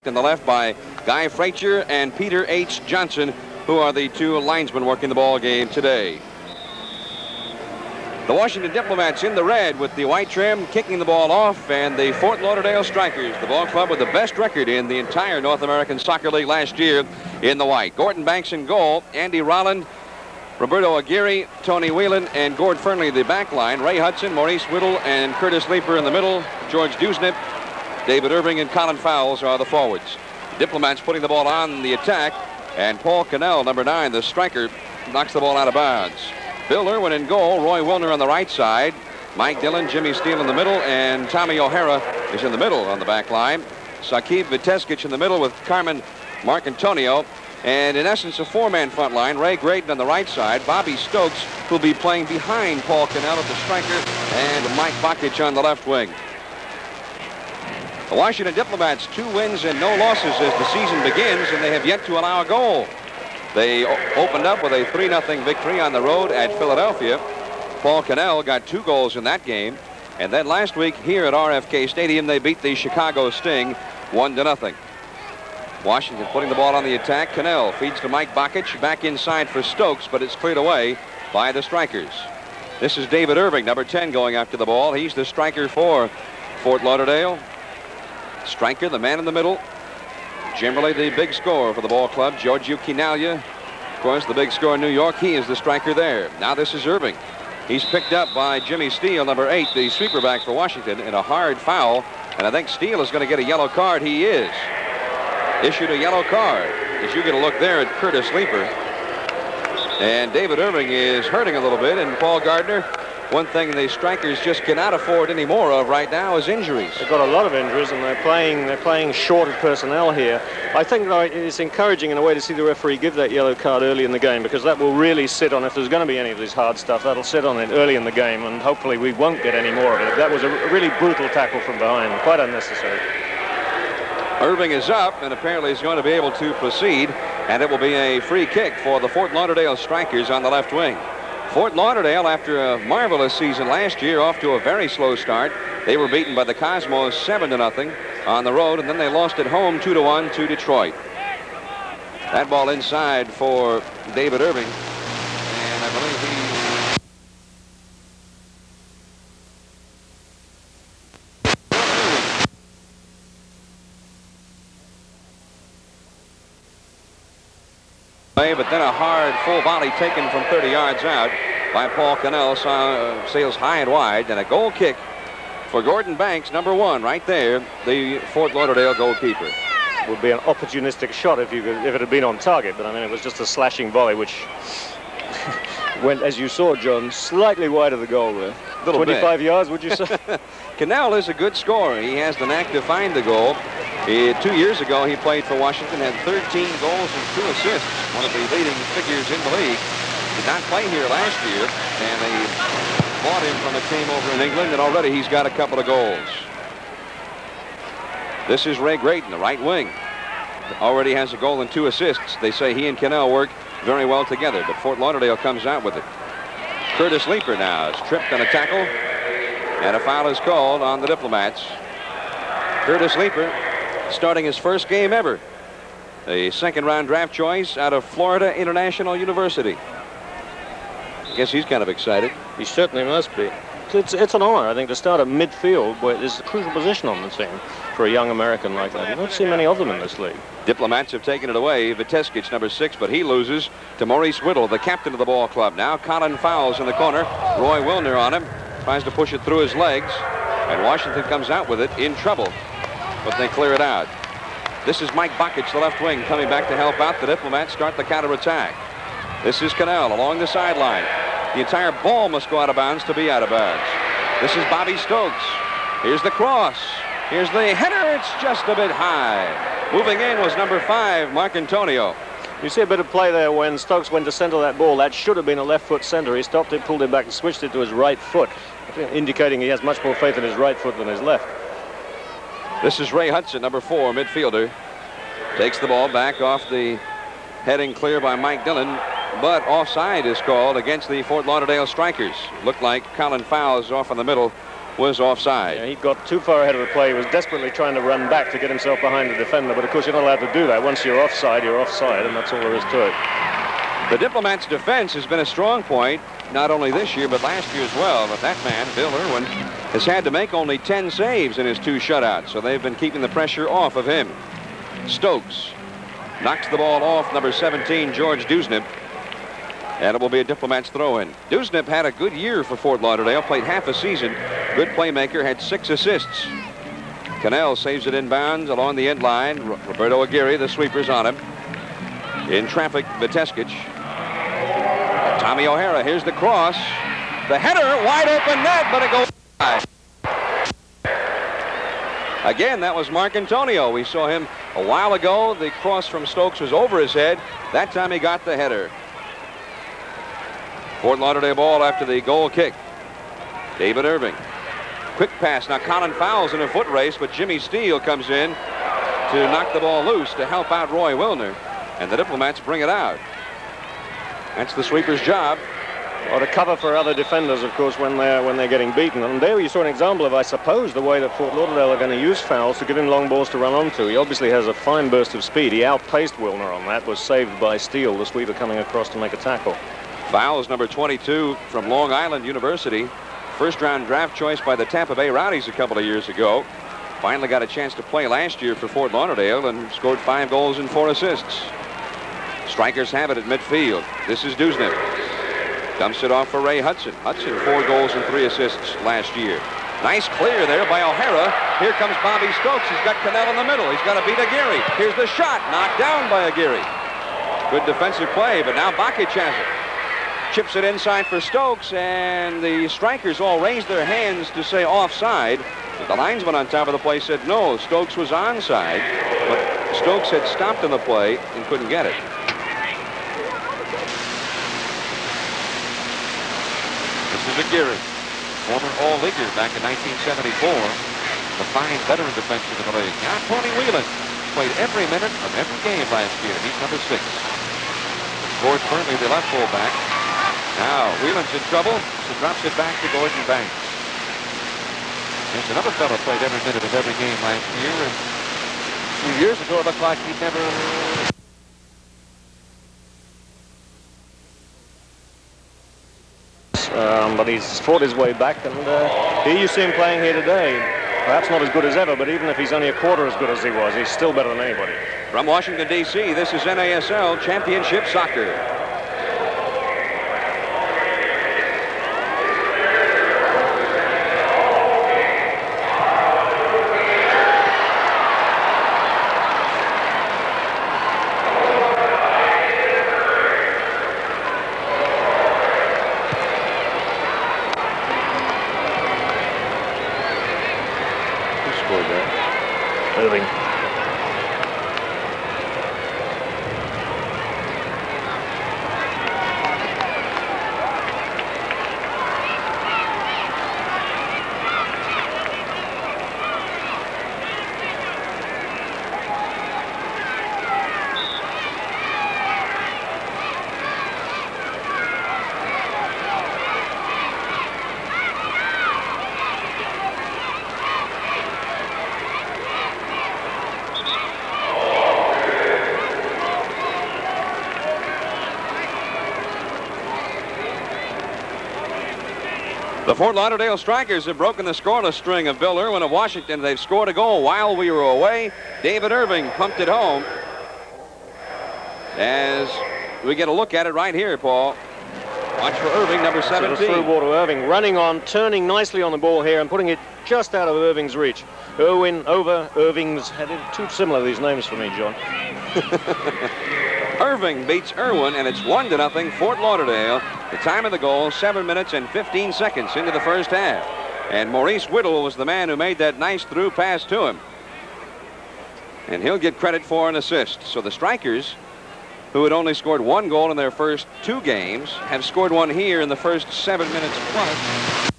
in the left by Guy Frazier and Peter H. Johnson, who are the two linesmen working the ball game today. The Washington Diplomats in the red with the white trim, kicking the ball off, and the Fort Lauderdale Strikers, the ball club with the best record in the entire North American Soccer League last year, in the white. Gordon Banks in goal, Andy Rolland, Roberto Aguirre, Tony Whelan, and Gord Fernley the back line. Ray Hudson, Maurice Whittle, and Curtis Leeper in the middle. George Dusnip, David Irving, and Colin Fowles are the forwards. Diplomats putting the ball on the attack, and Paul Cannell, number 9, the striker, knocks the ball out of bounds. Bill Irwin in goal, Roy Wilner on the right side, Mike Dillon, Jimmy Steele in the middle, and Tommy O'Hara is in the middle on the back line. Sakib Viteskic in the middle with Carmen Marcantonio. And in essence, a four-man front line. Ray Graydon on the right side, Bobby Stokes, who'll be playing behind Paul Cannell at the striker, and Mike Bakic on the left wing. The Washington Diplomats, 2 wins and no losses as the season begins, and they have yet to allow a goal. They opened up with a 3-0 victory on the road at Philadelphia. Paul Cannell got 2 goals in that game. And then last week here at RFK Stadium, they beat the Chicago Sting 1-0. Washington putting the ball on the attack. Cannell feeds to Mike Bakic, back inside for Stokes, but it's cleared away by the Strikers. This is David Irving, number 10, going after the ball. He's the striker for Fort Lauderdale. Striker, the man in the middle. Generally the big scorer for the ball club. Giorgio Quinaglia, of course, the big scorer in New York. He is the striker there. Now this is Irving. He's picked up by Jimmy Steele, number 8, the sweeper back for Washington, in a hard foul. And I think Steele is going to get a yellow card. He is. Issued a yellow card. As you get a look there at Curtis Leeper. And David Irving is hurting a little bit. And Paul Gardner, one thing the Strikers just cannot afford any more of right now is injuries. They've got a lot of injuries, and they're playing short of personnel here. I think it's encouraging in a way to see the referee give that yellow card early in the game, because that will really sit on, if there's going to be any of this hard stuff, that'll sit on it early in the game, and hopefully we won't get any more of it. That was a really brutal tackle from behind, quite unnecessary. Irving is up and apparently is going to be able to proceed, and it will be a free kick for the Fort Lauderdale Strikers on the left wing. Fort Lauderdale, after a marvelous season last year, off to a very slow start. They were beaten by the Cosmos 7-0 on the road, and then they lost at home 2-1 to Detroit. That ball inside for David Irving, and I believe he... But then a hard full volley taken from 30 yards out by Paul Cannell, sails high and wide, and a goal kick for Gordon Banks, number 1, right there, the Fort Lauderdale goalkeeper. Would be an opportunistic shot if it had been on target, but I mean it was just a slashing volley which went, as you saw, John, slightly wide of the goal there. 25 yards, would you say? Cannell is a good scorer. He has the knack to find the goal. 2 years ago, he played for Washington, had 13 goals and 2 assists, one of the leading figures in the league. Did not play here last year, and they bought him from a team over in England, and already he's got a couple of goals. This is Ray Graydon, the right wing. Already has a goal and 2 assists. They say he and Cannell work very well together, but Fort Lauderdale comes out with it. Curtis Leeper now is tripped on a tackle, and a foul is called on the Diplomats. Curtis Leeper starting his first game ever. A second-round draft choice out of Florida International University. I guess he's kind of excited. He certainly must be. It's an honor, I think, to start at midfield, where there's a crucial position on the team for a young American like that. You don't see many of them in this league. Diplomats have taken it away. Viteskic, number 6, but he loses to Maurice Whittle, the captain of the ball club. Now Colin Fowles in the corner. Roy Wilner on him. Tries to push it through his legs. And Washington comes out with it in trouble. But they clear it out. This is Mike Bakic, the left wing, coming back to help out. The Diplomats start the counterattack. This is Cannell along the sideline. The entire ball must go out of bounds to be out of bounds. This is Bobby Stokes. Here's the cross. Here's the header. It's just a bit high. Moving in was number 5, Marcantonio. You see a bit of play there when Stokes went to center that ball. That should have been a left foot center. He stopped it, pulled it back, and switched it to his right foot, indicating he has much more faith in his right foot than his left. This is Ray Hudson, number 4, midfielder. Takes the ball back off the heading clear by Mike Dillon, but offside is called against the Fort Lauderdale Strikers. Looked like Colin Fowles off in the middle was offside. Yeah, he got too far ahead of the play. He was desperately trying to run back to get himself behind the defender, but of course you're not allowed to do that. Once you're offside, and that's all there is to it. The Diplomats' defense has been a strong point, not only this year, but last year as well. But that man, Bill Irwin, has had to make only 10 saves in his 2 shutouts, so they've been keeping the pressure off of him. Stokes knocks the ball off number 17, George Dusnip, and it will be a Diplomats throw-in. Dusnip had a good year for Fort Lauderdale, played half a season, good playmaker, had 6 assists. Cannell saves it inbounds along the end line. Roberto Aguirre, the sweeper's on him. In traffic, Viteskich. Tommy O'Hara, here's the cross. The header, wide open net, but it goes wide. Again, that was Mark Antonio. We saw him a while ago. The cross from Stokes was over his head. That time he got the header. Fort Lauderdale ball after the goal kick. David Irving. Quick pass. Now Colin Fowles in a foot race, but Jimmy Steele comes in to knock the ball loose to help out Roy Wilner. And the Diplomats bring it out. That's the sweeper's job. Or to cover for other defenders, of course, when they're getting beaten. And there you saw an example of, I suppose, the way that Fort Lauderdale are going to use Fowles to give him long balls to run onto. He obviously has a fine burst of speed. He outpaced Wilner on that, was saved by Steele, the sweeper coming across to make a tackle. Fowles, number 22 from Long Island University. First-round draft choice by the Tampa Bay Rowdies a couple of years ago. Finally got a chance to play last year for Fort Lauderdale and scored 5 goals and 4 assists. Strikers have it at midfield. This is Dusnip. Dumps it off for Ray Hudson. Hudson, 4 goals and 3 assists last year. Nice clear there by O'Hara. Here comes Bobby Stokes. He's got Cannell in the middle. He's got to beat Aguirre. Here's the shot. Knocked down by Aguirre. Good defensive play, but now Bakic has it. Chips it inside for Stokes, and the strikers all raised their hands to say offside. But the linesman on top of the play said no, Stokes was onside. But Stokes had stopped in the play and couldn't get it. This is Aguirre, former All-Leaguer back in 1974. The fine veteran defenseman in the league. Now Tony Whelan played every minute of every game last year. He's number 6. Gord Burnley, the left fullback. Now Whelan's in trouble, so drops it back to Gordon Banks. There's another fellow played every minute of every game last year, and a few years ago it looked like he'd never... But he's fought his way back, and here you see him playing here today. Perhaps not as good as ever, but even if he's only a quarter as good as he was, he's still better than anybody. From Washington, D.C., this is NASL Championship Soccer. Irving. The Fort Lauderdale Strikers have broken the scoreless string of Bill Irwin of Washington. They've scored a goal while we were away. David Irving pumped it home. As we get a look at it right here, Paul. Watch for Irving, number 17. So through ball to Irving, running on, turning nicely on the ball here and putting it just out of Irving's reach. Irwin over Irving's headed. Too similar, these names for me, John. Irving beats Irwin, and it's 1-0 Fort Lauderdale. The time of the goal, 7 minutes and 15 seconds into the first half. And Maurice Whittle was the man who made that nice through pass to him. And he'll get credit for an assist. So the Strikers, who had only scored 1 goal in their first 2 games, have scored 1 here in the first 7 minutes plus.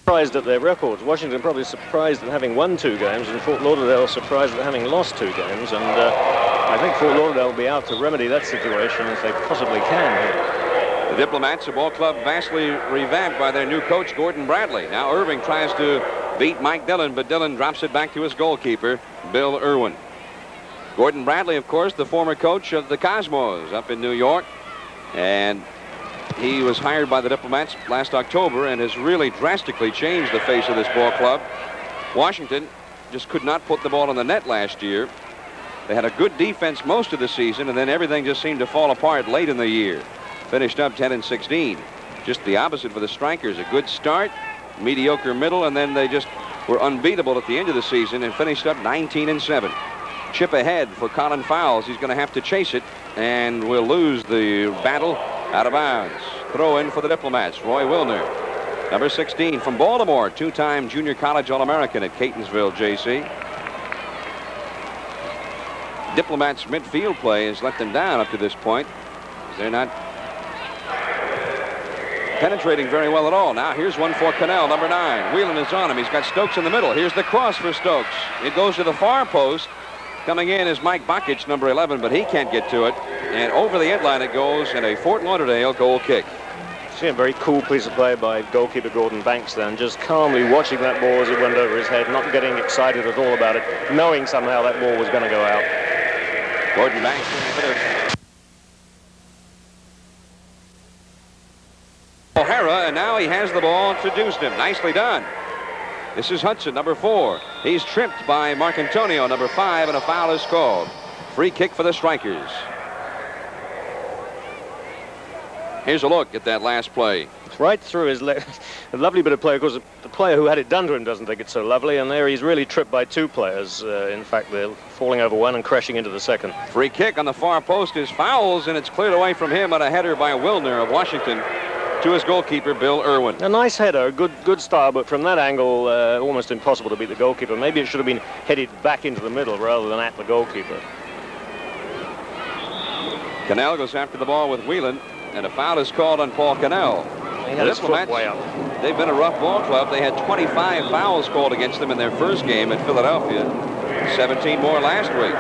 Surprised at their records. Washington probably surprised at having won 2 games, and Fort Lauderdale surprised at having lost 2 games. And I think Fort Lauderdale will be out to remedy that situation if they possibly can. The Diplomats, a ball club vastly revamped by their new coach, Gordon Bradley. Now Irving tries to beat Mike Dillon, but Dillon drops it back to his goalkeeper, Bill Irwin. Gordon Bradley, of course, the former coach of the Cosmos up in New York. And he was hired by the Diplomats last October and has really drastically changed the face of this ball club. Washington just could not put the ball in the net last year. They had a good defense most of the season, and then everything just seemed to fall apart late in the year. Finished up 10-16. Just the opposite for the Strikers. A good start, mediocre middle, and then they just were unbeatable at the end of the season and finished up 19-7. Chip ahead for Colin Fowles. He's going to have to chase it and will lose the battle out of bounds. Throw in for the Diplomats, Roy Wilner. Number 16 from Baltimore, two-time junior college All-American at Catonsville, JC. Diplomats' midfield play has let them down up to this point. They're not penetrating very well at all. Now here's one for Cannell, number 9. Whelan is on him. He's got Stokes in the middle. Here's the cross for Stokes. It goes to the far post. Coming in is Mike Bakic, number 11, but he can't get to it. And over the end line it goes, and a Fort Lauderdale goal kick. See a very cool piece of play by goalkeeper Gordon Banks then, just calmly watching that ball as it went over his head, not getting excited at all about it, knowing somehow that ball was going to go out. Gordon Banks O'Hara, and now he has the ball to Dusnam. Nicely done. This is Hudson, number 4. He's tripped by Marcantonio, number 5, and a foul is called. Free kick for the Strikers. Here's a look at that last play. It's right through his leg. A lovely bit of play. Of course, the player who had it done to him doesn't think it's so lovely, and there he's really tripped by 2 players. In fact, they're falling over one and crashing into the second. Free kick on the far post is Fowles, and it's cleared away from him on a header by Wilner of Washington to his goalkeeper, Bill Irwin. A nice header, good style, but from that angle, almost impossible to beat the goalkeeper. Maybe it should have been headed back into the middle rather than at the goalkeeper. Cannell goes after the ball with Whelan, and a foul is called on Paul Cannell. He had his foot way up. They've been a rough ball club. They had 25 fouls called against them in their first game at Philadelphia. 17 more last week.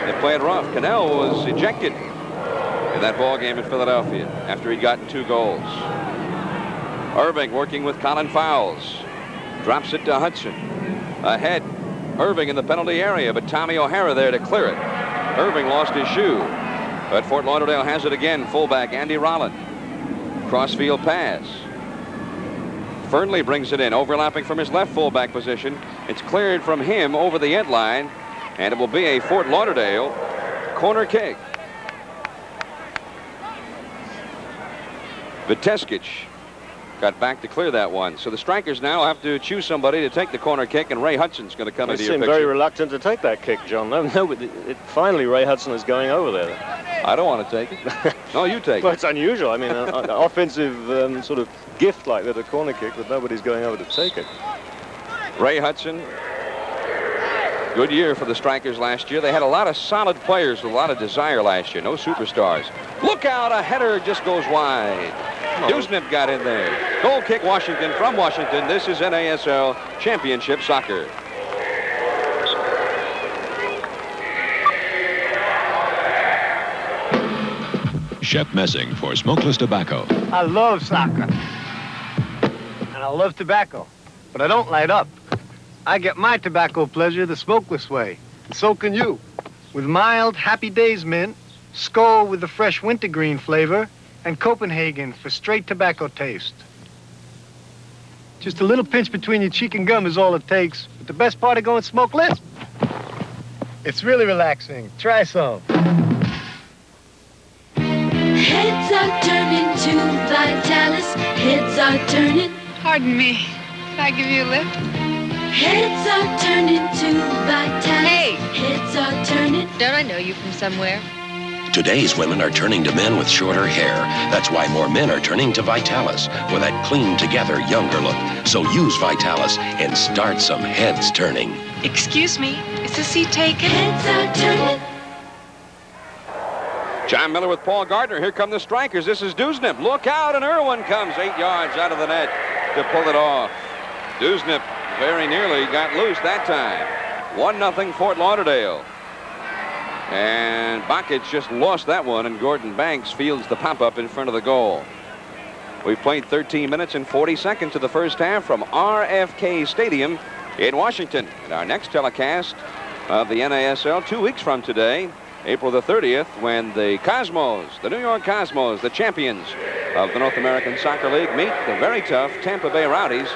They played rough. Cannell was ejected in that ball game in Philadelphia after he'd gotten 2 goals. Irving working with Colin Fowles. Drops it to Hudson. Ahead, Irving in the penalty area, but Tommy O'Hara there to clear it. Irving lost his shoe. But Fort Lauderdale has it again. Fullback Andy Rolland. Crossfield pass. Fernley brings it in, overlapping from his left fullback position. It's cleared from him over the end line, and it will be a Fort Lauderdale corner kick. Viteskic got back to clear that one. So the Strikers now have to choose somebody to take the corner kick, and Ray Hudson's going to come into your picture. They seem very reluctant to take that kick, John. No, finally Ray Hudson is going over there. I don't want to take it. No, you take it. Well, it's unusual. I mean, an offensive sort of gift like that, a corner kick, but nobody's going over to take it. Ray Hudson, good year for the Strikers last year. They had a lot of solid players with a lot of desire last year. No superstars. Look out, a header just goes wide. Dusnip got in there. Goal kick, Washington, from Washington. This is NASL Championship Soccer. Shep Messing for Smokeless Tobacco. I love soccer. And I love tobacco. But I don't light up. I get my tobacco pleasure the smokeless way. And so can you. With mild Happy Days mint, Skoal with the fresh wintergreen flavor, and Copenhagen for straight tobacco taste. Just a little pinch between your cheek and gum is all it takes. But the best part of going smokeless? It's really relaxing. Try some. Heads are turning to Vitalis. Heads are turning. Pardon me. Did I give you a lift? Heads are turning to Vitalis. Hey! Heads are turning. Don't I know you from somewhere? Today's women are turning to men with shorter hair. That's why more men are turning to Vitalis for that clean together, younger look. So use Vitalis and start some heads turning. Excuse me, is the seat taken? Heads are turning. John Miller with Paul Gardner. Here come the Strikers. This is Dusnip. Look out, and Irwin comes 8 yards out of the net to pull it off. Dusnip very nearly got loose that time. 1-0 Fort Lauderdale. And Bakic just lost that one, and Gordon Banks fields the pop-up in front of the goal. We've played 13 minutes and 40 seconds of the first half from RFK Stadium in Washington. And our next telecast of the NASL 2 weeks from today, April the 30th, when the Cosmos, the New York Cosmos, the champions of the North American Soccer League, meet the very tough Tampa Bay Rowdies.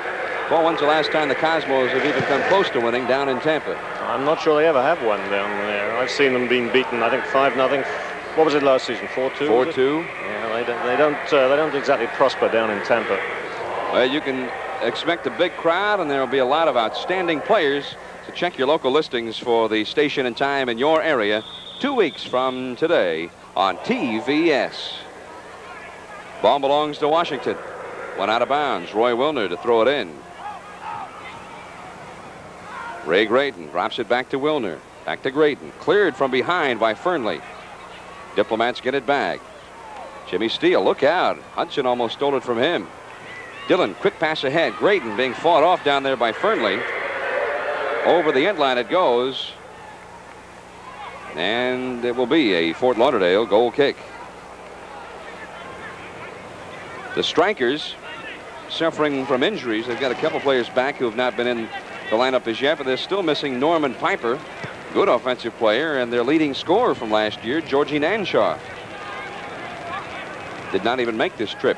Well, when's the last time the Cosmos have even come close to winning down in Tampa? I'm not sure they ever have won down there. I've seen them being beaten, I think 5-0. What was it last season? 4-2? 4-2. Yeah, they don't exactly prosper down in Tampa. Well, you can expect a big crowd, and there will be a lot of outstanding players. So check your local listings for the station and time in your area 2 weeks from today on TVS. Ball belongs to Washington. One out of bounds. Roy Wilner to throw it in. Ray Graydon drops it back to Wilner. Back to Graydon. Cleared from behind by Fernley. Diplomats get it back. Jimmy Steele, look out. Hudson almost stole it from him. Dillon, quick pass ahead. Graydon being fought off down there by Fernley. Over the end line it goes. And it will be a Fort Lauderdale goal kick. The Strikers suffering from injuries. They've got a couple players back who have not been in the lineup as yet, but they're still missing Norman Piper, good offensive player, and their leading scorer from last year, Georgie Nanshoff. Did not even make this trip.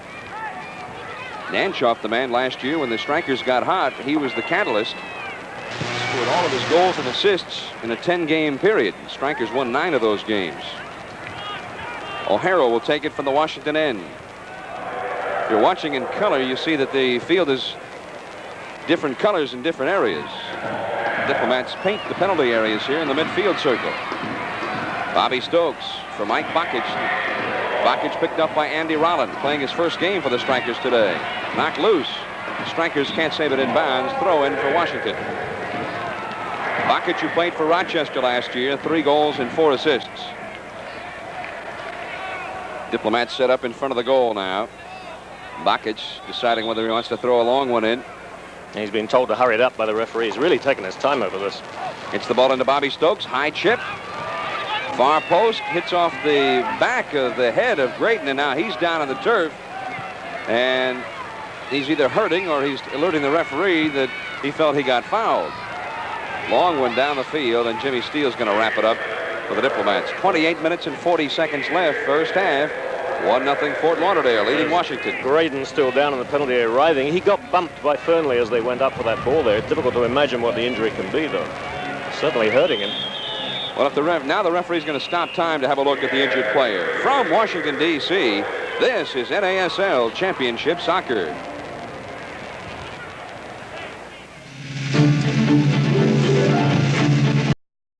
Nanshoff, the man last year when the Strikers got hot, he was the catalyst. Scored all of his goals and assists in a 10-game period. The Strikers won 9 of those games. O'Hara will take it from the Washington end. If you're watching in color, you see that the field is different colors in different areas. Diplomats paint the penalty areas here in the midfield circle. Bobby Stokes for Mike Bakic. Bakic picked up by Andy Rolland, playing his first game for the Strikers today. Knocked loose. The Strikers can't save it in bounds. Throw in for Washington. Bakic, who played for Rochester last year, 3 goals and 4 assists. Diplomats set up in front of the goal now. Bakic deciding whether he wants to throw a long one in. He's been told to hurry it up by the referee. He's really taking his time over this. Gets the ball into Bobby Stokes. High chip. Far post. Hits off the back of the head of Graydon, and now he's down on the turf. And he's either hurting or he's alerting the referee that he felt he got fouled. Long one down the field, and Jimmy Steele's going to wrap it up for the Diplomats. 28 minutes and 40 seconds left, first half. 1-0 Fort Lauderdale leading Washington. Graydon still down in the penalty area writhing. He got bumped by Fernley as they went up for that ball there. It's difficult to imagine what the injury can be, though. Certainly hurting him. Well, if now the referee's going to stop time to have a look at the injured player. From Washington, D.C., this is NASL Championship Soccer.